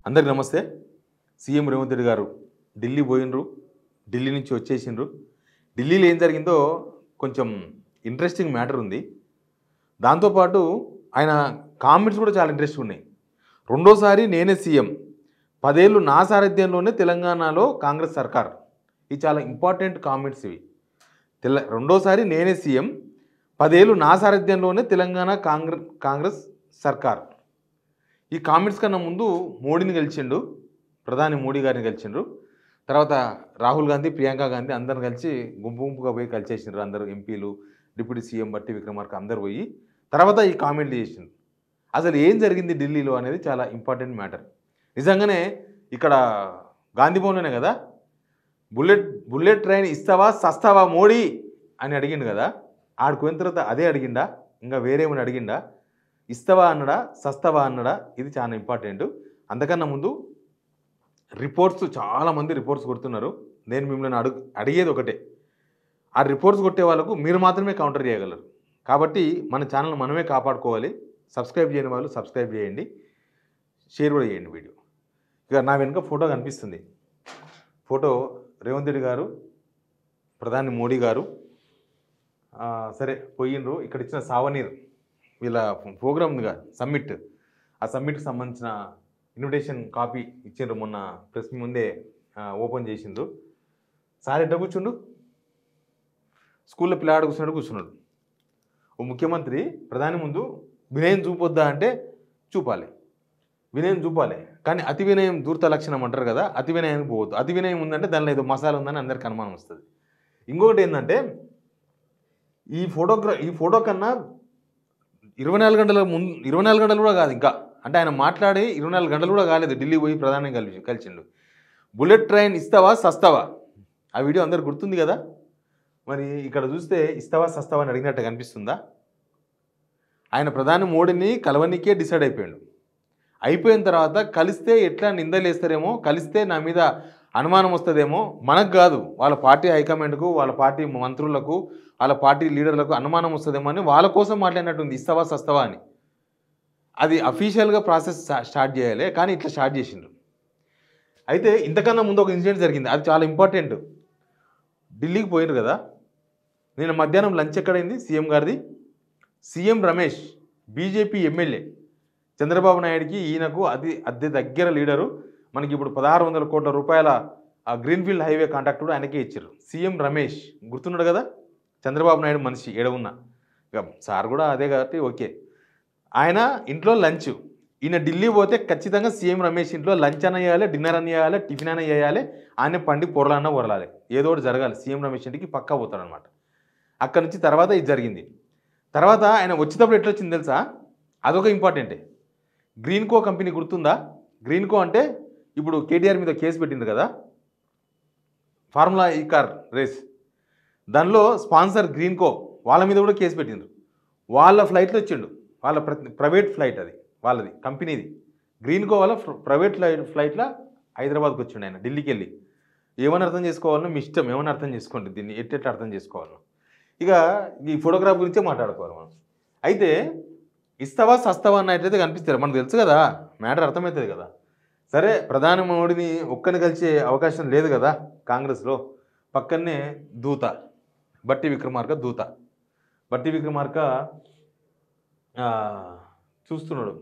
అందరికి నమస్తే. సీఎం రేవంత్ రెడ్డి గారు ఢిల్లీ పోయినరు, ఢిల్లీ నుంచి వచ్చేసిండ్రు. ఢిల్లీలో ఏం జరిగిందో కొంచెం ఇంట్రెస్టింగ్ మ్యాటర్ ఉంది. దాంతోపాటు ఆయన కామెంట్స్ కూడా చాలా ఇంట్రెస్టింగ్ ఉన్నాయి. రెండోసారి నేనే సీఎం, 10 ఏళ్ళు నా సారథ్యంలోనే తెలంగాణలో కాంగ్రెస్ సర్కార్. ఇది చాలా ఇంపార్టెంట్ కామెంట్స్ ఇవి. రెండోసారి నేనే సీఎం, 10 ఏళ్ళు నా సారథ్యంలోనే తెలంగాణ కాంగ్రెస్ సర్కార్. ఈ కామెంట్స్ కన్నా ముందు మోడీని గెలిచిండు, ప్రధాని మోడీ గారిని గెలిచిండ్రు. తర్వాత రాహుల్ గాంధీ, ప్రియాంక గాంధీ అందరు కలిసి గుంపుగా పోయి కలిసేసిండ్రు. అందరూ ఎంపీలు, డిప్యూటీ సీఎం బట్టి విక్రమార్క అందరు పోయి తర్వాత ఈ కామెంట్లు చేసిండ్రు. అసలు ఏం జరిగింది ఢిల్లీలో అనేది చాలా ఇంపార్టెంట్ మ్యాటర్. నిజంగానే ఇక్కడ గాంధీ భవన్లోనే కదా బుల్లెట్ ట్రైన్ ఇస్తావా సస్తావా మోడీ అని అడిగిండు కదా. ఆడికి పోయిన తర్వాత అదే అడిగిండా, ఇంకా వేరేమని అడిగిండా? ఇస్తావా అన్నడా, సస్తావా అన్నడా? ఇది చాలా ఇంపార్టెంట్. అంతకన్నా ముందు రిపోర్ట్స్, చాలామంది రిపోర్ట్స్ కొడుతున్నారు. నేను మిమ్మల్ని అడిగేది ఒకటే, ఆ రిపోర్ట్స్ కొట్టే వాళ్ళకు మీరు మాత్రమే కౌంటర్ చేయగలరు. కాబట్టి మన ఛానల్ మనమే కాపాడుకోవాలి. సబ్స్క్రైబ్ చేయని వాళ్ళు సబ్స్క్రైబ్ చేయండి, షేర్ కూడా చేయండి వీడియో. ఇక నా వెనుక ఫోటో కనిపిస్తుంది. ఫోటో రేవంత్ రెడ్డి గారు, ప్రధాని మోడీ గారు సరే పోయిండ్రు. ఇక్కడ ఇచ్చిన సావనీర్ వీళ్ళ ప్రోగ్రామ్ ఉందిగా సమ్మిట్, ఆ సమ్మిట్కి సంబంధించిన ఇన్విటేషన్ కాపీ ఇచ్చిండ్రు. మొన్న ప్రెస్ ముందే ఓపెన్ చేసిండ్రు. సార్ ఎట్లా కూర్చుండు, స్కూల్లో పిల్లాడు కూర్చున్నాడు. ఓ ముఖ్యమంత్రి ప్రధాని ముందు వినయం చూపొద్దా అంటే చూపాలి, వినయం చూపాలి. కానీ అతి వినయం దూర్త లక్షణం అంటారు కదా, అతి వినయానికి పోవద్దు. అతి వినయం ఉందంటే దానిలో ఏదో మసాలా ఉందని అందరికి అనుమానం వస్తుంది. ఇంకొకటి ఏంటంటే ఈ ఫోటో కన్నా 24 గంటల ముందు, 24 గంటలు కూడా కాదు ఇంకా, అంటే ఆయన మాట్లాడి 24 గంటలు కూడా కాలేదు ఢిల్లీ పోయి ప్రధాని కలిసిండు. బుల్లెట్ ట్రైన్ ఇస్తావా సస్తావా, ఆ వీడియో అందరు గుర్తుంది కదా. మరి ఇక్కడ చూస్తే ఇస్తావా సస్తావా అని అడిగినట్టు కనిపిస్తుందా? ఆయన ప్రధాని మోడీని కలవనికే డిసైడ్ అయిపోయాడు. అయిపోయిన తర్వాత కలిస్తే ఎట్లా నిందలేస్తారేమో, కలిస్తే నా మీద అనుమానం వస్తుందేమో, మనకు కాదు వాళ్ళ పార్టీ హైకమాండ్కు, వాళ్ళ పార్టీ మంత్రులకు, వాళ్ళ పార్టీ లీడర్లకు అనుమానం వస్తుందేమో అని వాళ్ళ కోసం మాట్లాడినట్టుంది ఇస్తావా సస్తావా అని. అది అఫీషియల్గా ప్రాసెస్ స్టార్ట్ చేయాలి, కానీ ఇట్లా స్టార్ట్ చేసిండ్రు. అయితే ఇంతకన్నా ముందు ఒక ఇన్సిడెంట్ జరిగింది, అది చాలా ఇంపార్టెంట్. ఢిల్లీకి పోయినారు కదా, నేను మధ్యాహ్నం లంచ్ ఎక్కడైంది సీఎం గారిది. CM Ramesh BJP MLA, Chandrababu నాయుడికి ఈయనకు అద్దె దగ్గర లీడరు. మనకి ఇప్పుడు 1600 కోట్ల రూపాయల ఆ గ్రీన్ఫీల్డ్ హైవే కాంట్రాక్ట్ కూడా ఆయనకే ఇచ్చారు. సీఎం రమేష్ గుర్తున్నాడు కదా, చంద్రబాబు నాయుడు మనిషి ఏడవున్నా, ఇక సార్ కూడా అదే కాబట్టి ఓకే. ఆయన ఇంట్లో లంచ్, ఈయన ఢిల్లీ పోతే ఖచ్చితంగా సీఎం రమేష్ ఇంట్లో లంచ్ అన్న చేయాలి, డిన్నర్ అన్న చేయాలి, టిఫిన్ అన్న చేయాలి, ఆయన పండి పొరలన్నా పొరలాలి, ఏదో ఒకటి జరగాలి. సీఎం రమేష్ ఇంటికి పక్కా పోతాడనమాట. అక్కడి నుంచి తర్వాత ఇది జరిగింది. తర్వాత ఆయన వచ్చేటప్పుడు ఎట్లా వచ్చింది తెలుసా, అదొక ఇంపార్టెంటే. గ్రీన్కో కంపెనీ గుర్తుందా? గ్రీన్కో అంటే ఇప్పుడు కేటీఆర్ మీద కేసు పెట్టింది కదా, ఫార్ములా ఈ కార్ రేస్, దానిలో స్పాన్సర్ గ్రీన్కో, వాళ్ళ మీద కూడా కేసు పెట్టిండ్రు. వాళ్ళ ఫ్లైట్లో వచ్చిండు, వాళ్ళ ప్రైవేట్ ఫ్లైట్, అది వాళ్ళది కంపెనీది. గ్రీన్కో వాళ్ళ ప్రైవేట్ ఫ్లైట్లో హైదరాబాద్కి వచ్చిండు ఆయన, ఢిల్లీకి వెళ్ళి. ఏమని అర్థం చేసుకోవాలనో మీ ఇష్టం, ఏమని అర్థం చేసుకోండి, దీన్ని ఎట్టెట్లా అర్థం చేసుకోవాలనో. ఇక ఈ ఫోటోగ్రాఫ్ గురించే మాట్లాడుకోవాలి మనం. అయితే ఇస్తావా సస్తావా అన్నట్టయితే కనిపిస్తారు, మనకు తెలుసు కదా, మ్యాటర్ అర్థమవుతుంది కదా. సరే ప్రధాని మోడీని ఒక్కని కలిసే అవకాశం లేదు కదా కాంగ్రెస్లో. పక్కనే దూత బట్టి విక్రమార్క, బట్టి విక్రమార్క చూస్తున్నాడు,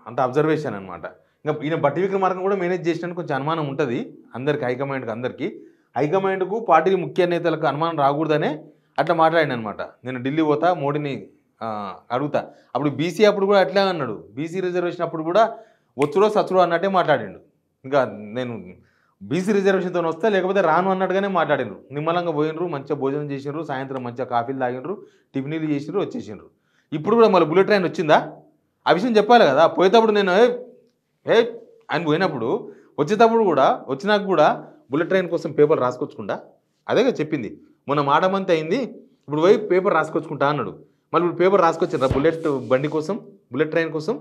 అంత అబ్జర్వేషన్ అనమాట. ఇంకా ఈయన బట్టి విక్రమార్కను కూడా మేనేజ్ చేసినట్టు కొంచెం అనుమానం ఉంటుంది అందరికి, హైకమాండ్కు పార్టీ ముఖ్య నేతలకు అనుమానం రాకూడదనే అట్లా మాట్లాడిన అనమాట. నేను ఢిల్లీ పోతా, మోడీని అడుగుతా. అప్పుడు బీసీ అప్పుడు కూడా అట్లా అన్నాడు, బీసీ రిజర్వేషన్ అప్పుడు కూడా వచ్చుడో సచ్చుడో అన్నట్టే మాట్లాడిండు. ఇంకా నేను బీసీ రిజర్వేషన్తో వస్తే లేకపోతే రాను అన్నట్టుగానే మాట్లాడినరు. నిమ్మలంగా పోయినరు, మంచిగా భోజనం చేసినారు, సాయంత్రం మంచిగా కాఫీలు తాగినరు, టిఫిన్లు చేసినారు, వచ్చేసినారు. ఇప్పుడు కూడా మళ్ళీ బుల్లెట్ ట్రైన్ వచ్చిందా, ఆ విషయం చెప్పాలి కదా. పోయేటప్పుడు నేను ఆయన పోయినప్పుడు, వచ్చేటప్పుడు కూడా, వచ్చినాక కూడా బుల్లెట్ ట్రైన్ కోసం పేపర్ రాసుకొచ్చుకుంటా, అదేగా చెప్పింది. మొన్న మాటమంతా అయింది, ఇప్పుడు పోయి పేపర్ రాసుకొచ్చుకుంటా అన్నాడు. మళ్ళీ ఇప్పుడు పేపర్ రాసుకొచ్చారా బుల్లెట్ బండి కోసం, బుల్లెట్ ట్రైన్ కోసం?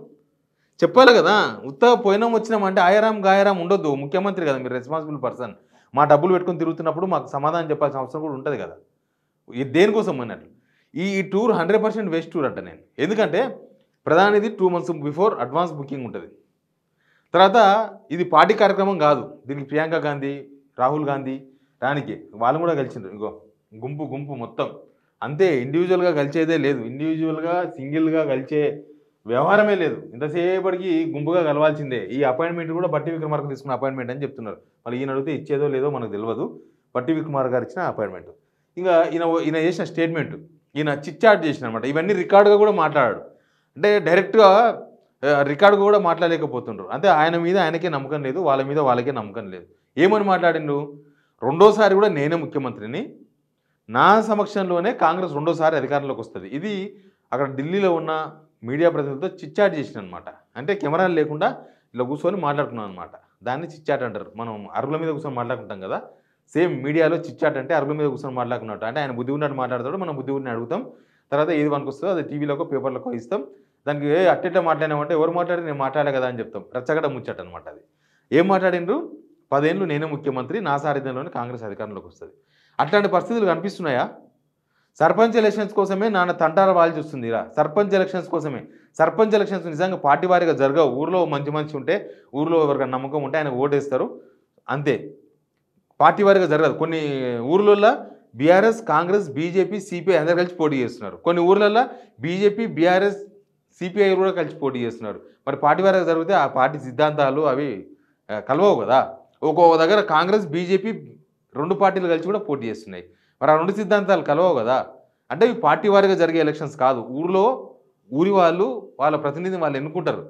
చెప్పాలి కదా. ఉత్తగా పోయినాం వచ్చినామంటే ఆయారాం గాయారాం ఉండొద్దు. ముఖ్యమంత్రి కదా, మీరు రెస్పాన్సిబుల్ పర్సన్. మా డబ్బులు పెట్టుకొని తిరుగుతున్నప్పుడు మాకు సమాధానం చెప్పాల్సిన అవసరం కూడా ఉంటుంది కదా. దేనికోసం అన్నట్లు ఈ టూర్ 100% వేస్ట్ టూర్ అంట నేను. ఎందుకంటే ప్రధానిది 2 months బిఫోర్ అడ్వాన్స్ బుకింగ్ ఉంటుంది. తర్వాత ఇది పార్టీ కార్యక్రమం కాదు, దీనికి ప్రియాంక గాంధీ, రాహుల్ గాంధీ దానికి వాళ్ళు కూడా కలిసిండ్రు. ఇంకో గుంపు గుంపు మొత్తం అంతే, ఇండివిజువల్గా కలిసేదే లేదు, ఇండివిజువల్గా సింగిల్గా కలిసే వ్యవహారమే లేదు. ఇంతసేపటికి గుంపుగా కలవాల్సిందే. ఈ అపాయింట్మెంట్ కూడా బట్టి విక్రమార్క తీసుకున్న అపాయింట్మెంట్ అని చెప్తున్నారు. మళ్ళీ ఈయన అడిగితే ఇచ్చేదో లేదో మనకు తెలియదు. బట్టి విక్రమార్క గారు ఇచ్చిన అపాయింట్మెంట్. ఇంకా ఈయన చేసిన స్టేట్మెంట్, ఈయన చిట్చాట్ చేసిన అనమాట. ఇవన్నీ రికార్డుగా కూడా మాట్లాడాడు. అంటే డైరెక్ట్గా రికార్డుగా కూడా మాట్లాడలేకపోతుండ్రు. అంటే ఆయన మీద ఆయనకే నమ్మకం లేదు, వాళ్ళ మీద వాళ్ళకే నమ్మకం లేదు. ఏమని మాట్లాడిండు? రెండోసారి కూడా నేనే ముఖ్యమంత్రిని, నా సమక్షంలోనే కాంగ్రెస్ రెండోసారి అధికారంలోకి వస్తుంది. ఇది అక్కడ ఢిల్లీలో ఉన్న మీడియా ప్రతినిధులతో చిట్చాట్ చేసిన అనమాట. అంటే కెమెరాలు లేకుండా ఇలా కూర్చొని మాట్లాడుకున్నాం అనమాట. దాన్ని చిట్చాట్ అంటారు. మనం అరుగుల మీద కూర్చొని మాట్లాడుకుంటాం కదా, సేమ్ మీడియాలో చిట్చాట్ అంటే అరుగుల మీద కూర్చొని మాట్లాడుకున్నట్టు. అంటే ఆయన బుద్ధి ఉన్నట్టు మాట్లాడతాడు, మనం బుద్ధి ఉన్నట్టు అడుగుతాం. తర్వాత ఏది మనకు వస్తుందో అది టీవీలోకో పేపర్లోకో ఇస్తాం. దానికి అట్టెట్లా మాట్లాడినామంటే ఎవరు మాట్లాడి నేను మాట్లాడే కదా అని చెప్తాం. రచ్చగడ ముచ్చట అనమాట అది. ఏం మాట్లాడిండ్రు? 10 ఏళ్ళు నేనే ముఖ్యమంత్రి, నా సారథ్యంలోనే కాంగ్రెస్ అధికారంలోకి వస్తుంది. అట్లాంటి పరిస్థితులు కనిపిస్తున్నాయా? సర్పంచ్ ఎలక్షన్స్ కోసమే నాన్న తంటార వాల్సి వస్తుంది. ఇలా సర్పంచ్ ఎలక్షన్స్ కోసమే. సర్పంచ్ ఎలక్షన్స్ నిజంగా పార్టీ వారీగా జరగవు. ఊర్లో మంచి మంచి ఉంటే, ఊర్లో ఎవరికైనా నమ్మకం ఉంటే ఆయన ఓటేస్తారు అంతే. పార్టీ వారీగా జరగదు. కొన్ని ఊర్లలో బీఆర్ఎస్, కాంగ్రెస్, బీజేపీ, సిపిఐ అందరు కలిసి పోటీ చేస్తున్నారు. కొన్ని ఊర్లలో బీజేపీ, బీఆర్ఎస్, సిపిఐ కూడా కలిసి పోటీ చేస్తున్నారు. మరి పార్టీ వారీగా జరిగితే ఆ పార్టీ సిద్ధాంతాలు అవి కలవవు కదా. ఒక్కొక్క దగ్గర కాంగ్రెస్, బీజేపీ రెండు పార్టీలు కలిసి కూడా పోటీ చేస్తున్నాయి. మరి ఆ రెండు సిద్ధాంతాలు కలవవు కదా. అంటే ఇవి పార్టీ వారీగా జరిగే ఎలక్షన్స్ కాదు. ఊరిలో ఊరి వాళ్ళు వాళ్ళ ప్రతినిధిని వాళ్ళు ఎన్నుకుంటారు.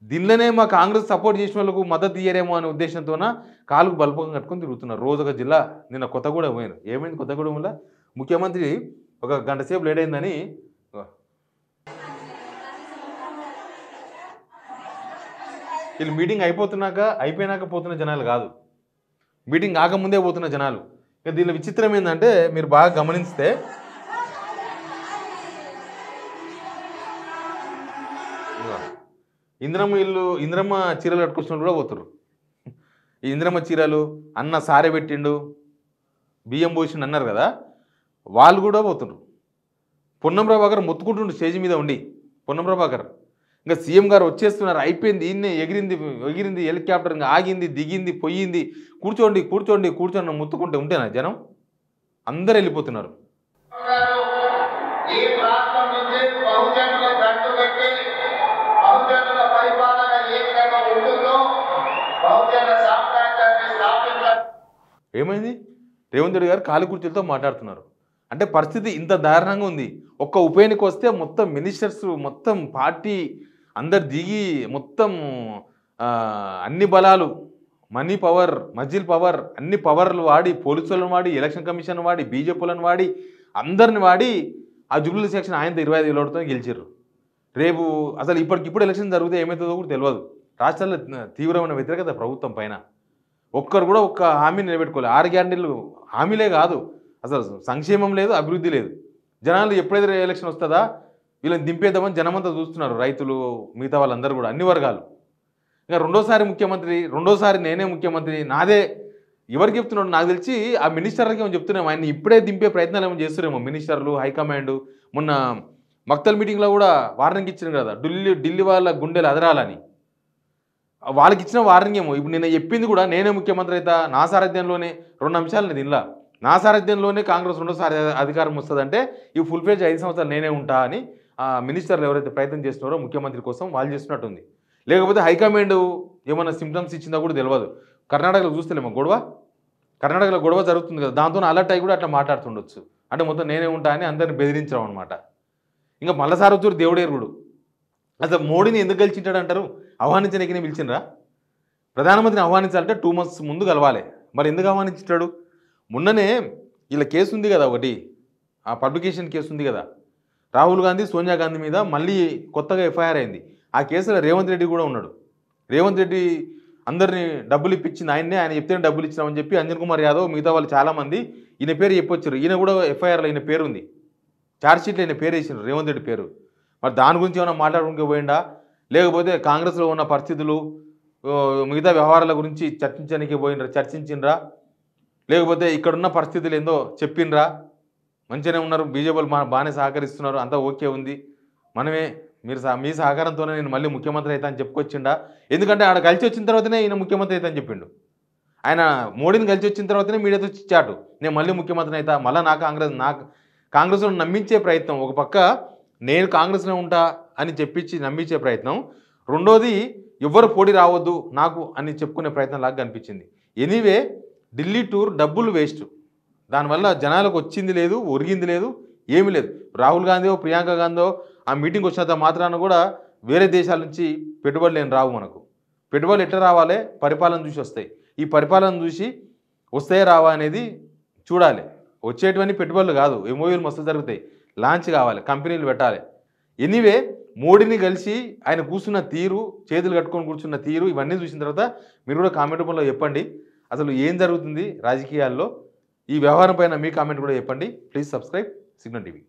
దీనిలోనే మా కాంగ్రెస్ సపోర్ట్ చేసిన వాళ్ళకు మద్దతు ఇయ్యరేమో అనే ఉద్దేశంతోన కాలుకు బల్పంగా కట్టుకొని తిరుగుతున్నారు. రోజొక జిల్లా. నిన్న కొత్తగూడెం పోయాను. ఏమైంది కొత్తగూడెంలో? ముఖ్యమంత్రి ఒక గంట సేపు లేట్ అయిందని వీళ్ళు మీటింగ్ అయిపోయినాక పోతున్న జనాలు కాదు, మీటింగ్ కాకముందే పోతున్న జనాలు. ఇక దీనిలో విచిత్రం ఏంటంటే మీరు బాగా గమనిస్తే ఇంద్రమ్మ చీరలు కట్టుకొచ్చిన కూడా పోతురు. ఈ ఇంద్రమ్మ చీరలు అన్న సారె పెట్టిండు, బియ్యం పోసిండు అన్నారు కదా, వాళ్ళు కూడా పోతున్నారు. పొన్నం ప్రభాకర్ మొత్తుకుంటుండు స్టేజ్ మీద ఉండి. పొన్నం ప్రభాకర్ ఇంకా సీఎం గారు వచ్చేస్తున్నారు, అయిపోయింది, ఈయన్నే ఎగిరింది హెలికాప్టర్, ఇంకా ఆగింది, దిగింది, పొయ్యింది, కూర్చోండి ముత్తుకుంటే ఉంటేనా జనం? అందరు వెళ్ళిపోతున్నారు. ఏమైంది? రేవంత్ రెడ్డి గారు కాలి కుర్చీలతో మాట్లాడుతున్నారు. అంటే పరిస్థితి ఇంత దారుణంగా ఉంది. ఒక్క ఉప ఎన్నిక వస్తే మొత్తం మినిస్టర్స్, మొత్తం పార్టీ అందరు దిగి, మొత్తం అన్ని బలాలు, మనీ పవర్, మజిల్ పవర్, అన్ని పవర్లు వాడి, పోలీసులను వాడి, ఎలక్షన్ కమిషన్ వాడి, బీజేపీలను వాడి, అందరిని వాడి ఆ జూబ్లీ సెక్షన్ ఆయన 25 ఓటుతో గెలిచారు. రేపు అసలు ఇప్పటికిప్పుడు ఎలక్షన్ జరిగితే ఏమవుతుందో కూడా తెలియదు. రాష్ట్రాల్లో తీవ్రమైన వ్యతిరేకత ప్రభుత్వం పైన. ఒక్కరు కూడా ఒక్క హామీ నిలబెట్టుకోలేదు. 6 గ్యారెంటీలు హామీలే కాదు, అసలు సంక్షేమం లేదు, అభివృద్ధి లేదు. జనాలు ఎప్పుడైతే ఎలక్షన్ వస్తుందా వీళ్ళని దింపేద్దామని జనమంతా చూస్తున్నారు. రైతులు, మిగతా వాళ్ళందరూ కూడా, అన్ని వర్గాలు. ఇంకా రెండోసారి నేనే ముఖ్యమంత్రి, నాదే ఎవరికి చెప్తున్నాడు? నాకు తెలిసి ఆ మినిస్టర్లకి ఏమో చెప్తున్నాము, ఆయన ఇప్పుడే దింపే ప్రయత్నాలు ఏమో చేస్తున్నారేమో మినిస్టర్లు, హైకమాండ్. మొన్న మక్తల్ మీటింగ్లో కూడా వార్నింగ్ ఇచ్చిన కదా, ఢిల్లీ వాళ్ళ గుండెలు అదరాలని. వాళ్ళకి ఇచ్చిన వార్నింగ్ ఏమో ఇప్పుడు నేను చెప్పింది కూడా, నేనే ముఖ్యమంత్రి అయితే నా సారథ్యంలోనే 2 అంశాలు దీనిలో, నా సారథ్యంలోనే కాంగ్రెస్ రెండోసారి అధికారం వస్తుందంటే ఈ ఫుల్ ఫ్లెడ్జ్ 5 సంవత్సరాలు నేనే ఉంటా అని ఆ మినిస్టర్లు ఎవరైతే ప్రయత్నం చేస్తున్నారో ముఖ్యమంత్రి కోసం వాళ్ళు చేస్తున్నట్టుంది. లేకపోతే హైకమాండ్ ఏమైనా సిమ్టమ్స్ ఇచ్చిందో కూడా తెలియదు. కర్ణాటకలో చూస్తలేమో కర్ణాటకలో గొడవ జరుగుతుంది కదా, దాంతో అలర్ట్ అయ్యి కూడా అట్లా మాట్లాడుతుండొచ్చు. అంటే మొత్తం నేనే ఉంటా అని అందరిని బెదిరించడం అనమాట. ఇంకా మళ్ళసారి వచ్చారు దేవుడేరుగుడు. అసలు మోడీని ఎందుకు గెలిచింటాడు అంటారు? ఆహ్వానించడానికి పిలిచినరా? ప్రధానమంత్రిని ఆహ్వానించాలంటే 2 months ముందు కలవాలి. మరి ఎందుకు ఆహ్వానించాడు? మొన్ననే ఇలా కేసు ఉంది కదా, ఒకటి ఆ పబ్లికేషన్ కేసు ఉంది కదా, రాహుల్ గాంధీ, సోనియా గాంధీ మీద మళ్ళీ కొత్తగా ఎఫ్ఐఆర్ అయింది. ఆ కేసులో రేవంత్ రెడ్డి కూడా ఉన్నాడు. రేవంత్ రెడ్డి అందరినీ డబ్బులు ఇప్పించింది ఆయన్నే, ఆయన చెప్తేనే డబ్బులు ఇచ్చినామని చెప్పి అంజన్ కుమార్ యాదవ్, మిగతా వాళ్ళు చాలామంది ఈయన పేరు చెప్పొచ్చారు. ఈయన కూడా ఎఫ్ఐఆర్లో ఈయన పేరు ఉంది, ఛార్జ్షీట్లో ఈయన పేరు వేసినారు, రేవంత్ రెడ్డి పేరు. మరి దాని గురించి ఏమైనా మాట్లాడుకుంటూ పోయిందా, లేకపోతే కాంగ్రెస్లో ఉన్న పరిస్థితులు, మిగతా వ్యవహారాల గురించి చర్చించిండ్రా, లేకపోతే ఇక్కడున్న పరిస్థితులు ఏందో చెప్పిండ్రా? మంచిగానే ఉన్నారు, బీజేపీలు బాగానే సహకరిస్తున్నారు, అంతా ఓకే ఉంది, మనమే మీ సహకారంతోనే నేను మళ్ళీ ముఖ్యమంత్రి అవుతా అని చెప్పుకొచ్చిండా? ఎందుకంటే ఆడ కలిసి వచ్చిన తర్వాతనే ఈయన ముఖ్యమంత్రి అవుతా అని చెప్పిండు. ఆయన మోడీని కలిసి వచ్చిన తర్వాతనే మీడియాతో చిచ్చాటు, నేను మళ్ళీ ముఖ్యమంత్రిని అవుతా, మళ్ళీ కాంగ్రెస్లో నమ్మించే ప్రయత్నం. ఒక పక్క నేను కాంగ్రెస్లో ఉంటా అని చెప్పించి నమ్మించే ప్రయత్నం, రెండోది ఎవ్వరు పోటీ రావద్దు నాకు అని చెప్పుకునే ప్రయత్నం లాగా కనిపించింది. ఎనీవే ఢిల్లీ టూర్ డబ్బులు వేస్ట్, దానివల్ల జనాలకు వచ్చింది లేదు, ఒరిగింది లేదు, ఏమీ లేదు. రాహుల్ గాంధీ ప్రియాంక గాంధీ ఆ మీటింగ్ వచ్చినంత మాత్రాన కూడా వేరే దేశాల నుంచి పెట్టుబడులు ఏం రావు. మనకు పెట్టుబడులు ఎట్లా రావాలి? పరిపాలన చూసి వస్తాయి. ఈ పరిపాలన చూసి వస్తాయా రావా అనేది చూడాలి. వచ్చేటువంటి పెట్టుబడులు కాదు, ఎంఓయూలు మస్తు జరుగుతాయి, లాంచ్ కావాలి, కంపెనీలు పెట్టాలి. ఎనీవే మోడీని కలిసి ఆయన కూర్చున్న తీరు, చేతులు కట్టుకొని కూర్చున్న తీరు, ఇవన్నీ చూసిన తర్వాత మీరు కూడా కామెంట్ రూపంలో చెప్పండి అసలు ఏం జరుగుతుంది రాజకీయాల్లో. ఈ వ్యవహారం పైన మీ కామెంట్ కూడా చెప్పండి. Please subscribe signal TV.